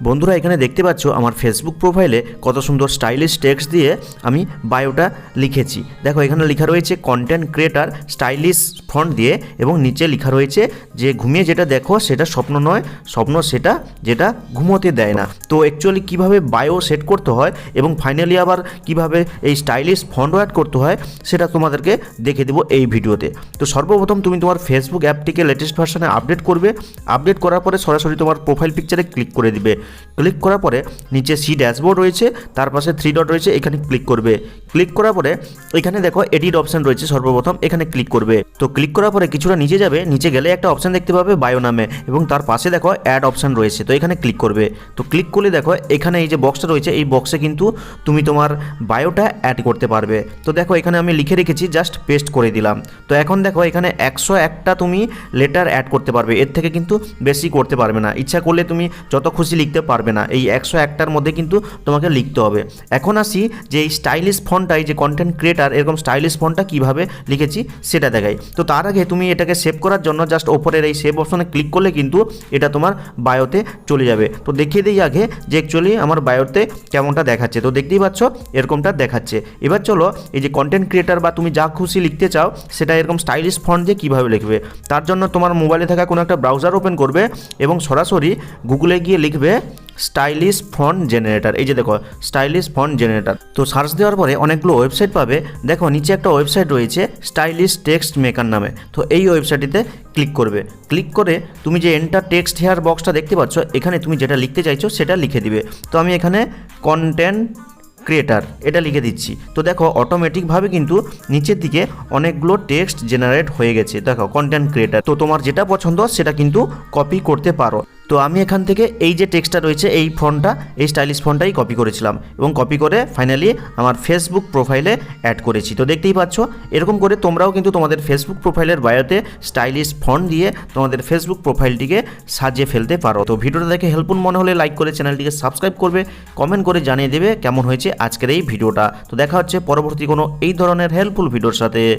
বন্ধুরা এখানে দেখতে পাচ্ছ আমার ফেসবুক প্রোফাইলে কত সুন্দর স্টাইলিশ টেক্সট দিয়ে আমি বায়োটা লিখেছি। দেখো এখানে লেখা রয়েছে কন্টেন্ট ক্রিয়েটার স্টাইলিশ ফন্ট দিয়ে, এবং নিচে লেখা রয়েছে যে ঘুমিয়ে যেটা দেখো সেটা স্বপ্ন নয়, স্বপ্ন সেটা যেটা ঘুমোতে দেয় না। তো অ্যাকচুয়ালি কীভাবে বায়ো সেট করতে হয় এবং ফাইনালি আবার কিভাবে এই স্টাইলিশ ফন্ট অ্যাড করতে হয় সেটা তোমাদেরকে দেখে দেবো এই ভিডিওতে। তো সর্বপ্রথম তুমি তোমার ফেসবুক অ্যাপটিকে লেটেস্ট ভার্সনে আপডেট করবে। আপডেট করার পরে সরাসরি তোমার প্রোফাইল পিকচারে ক্লিক করে দিবে। ক্লিক করার পরে নিচে সি ড্যাশবোর্ড রয়েছে, তার পাশে 3 ডট রয়েছে, এখানে ক্লিক করবে। ক্লিক করার পরে এখানে দেখো এডিট অপশন রয়েছে, সর্বপ্রথম এখানে ক্লিক করবে। তো ক্লিক করার পরে কিছুটা নিচে যাবে, নিচে গেলে একটা অপশন দেখতে পাবে বায়ো নামে, এবং তার পাশে দেখো অ্যাড অপশন রয়েছে, তো এখানে ক্লিক করবে। তো ক্লিক করলে দেখো এখানে এই যে বক্সটা রয়েছে, এই বক্সে কিন্তু তুমি তোমার বায়োটা অ্যাড করতে পারবে। তো দেখো এখানে আমি লিখে রেখেছি, জাস্ট পেস্ট করে দিলাম। তো এখন দেখো এখানে 101টা তুমি লেটার অ্যাড করতে পারবে, এর থেকে কিন্তু বেশি করতে পারবে না। ইচ্ছা করলে তুমি যত খুশি লিখতে পারবে না, এই 101টার মধ্যে কিন্তু তোমাকে লিখতে হবে। এখন আসি যে এই স্টাইলিশ ফন্টটাই যে কন্টেন্ট ক্রিয়েটার এরকম স্টাইলিশ ফন্টটা কীভাবে লিখেছি সেটা দেখাই। তো তার আগে তুমি এটাকে সেভ করার জন্য জাস্ট ওপরের এই সেভ অপশনে ক্লিক করলে কিন্তু এটা তোমার বায়োতে চলে যাবে। তো দেখিয়ে দিই আগে যে অ্যাকচুয়ালি আমার বায়োতে কেমনটা দেখাচ্ছে। তো দেখতেই পাচ্ছ এরকমটা দেখাচ্ছে। এবার চলো এই যে কন্টেন্ট ক্রিয়েটার বা তুমি যা খুশি লিখতে চাও সেটা এরকম স্টাইলিশ ফন্ট দিয়ে কীভাবে লিখবে, তার জন্য তোমার মোবাইলে থাকা কোনো একটা ব্রাউজার ওপেন করবে এবং সরাসরি গুগলে গিয়ে লিখবে স্টাইলিশ ফন্ট জেনারেটর। এই যে দেখো স্টাইলিশ ফন্ট জেনারেটর। তো সার্চ দেওয়ার পরে অনেকগুলো ওয়েবসাইট পাবে। দেখো নিচে একটা ওয়েবসাইট রয়েছে স্টাইলিশ টেক্সট মেকার নামে। তো এই ওয়েবসাইটটিতে ক্লিক করবে। ক্লিক করে তুমি যে এন্টার টেক্সট হেয়ার বক্সটা দেখতে পাচ্ছ, এখানে তুমি যেটা লিখতে চাইছো সেটা লিখে দিবে। তো আমি এখানে কন্টেন্ট ক্রিয়েটার এটা লিখে দিচ্ছি। তো দেখো অটোমেটিকভাবে কিন্তু নিচের দিকে অনেকগুলো টেক্সট জেনারেট হয়ে গেছে। দেখো কন্টেন্ট ক্রিয়েটার। তো তোমার যেটা পছন্দ সেটা কিন্তু কপি করতে পারো। তো আমি এখান থেকে এই যে টেক্সটটা রয়েছে এই ফন্টটা, এই স্টাইলিশ ফন্টটাই কপি করেছিলাম এবং কপি করে ফাইনালি আমার ফেসবুক প্রোফাইলে অ্যাড করেছি। তো দেখতেই পাচ্ছ এরকম করে তোমরাও কিন্তু তোমাদের ফেসবুক প্রোফাইলের বায়োতে স্টাইলিশ ফন্ট দিয়ে তোমাদের ফেসবুক প্রোফাইলটিকে সাজিয়ে ফেলতে পারো। তো ভিডিওটা দেখে হেল্পফুল মনে হলে লাইক করে চ্যানেলটিকে সাবস্ক্রাইব করবে, কমেন্ট করে জানিয়ে দেবে কেমন হয়েছে আজকের এই ভিডিওটা। তো দেখা হচ্ছে পরবর্তী কোনো এই ধরনের হেল্পফুল ভিডিওর সাথে।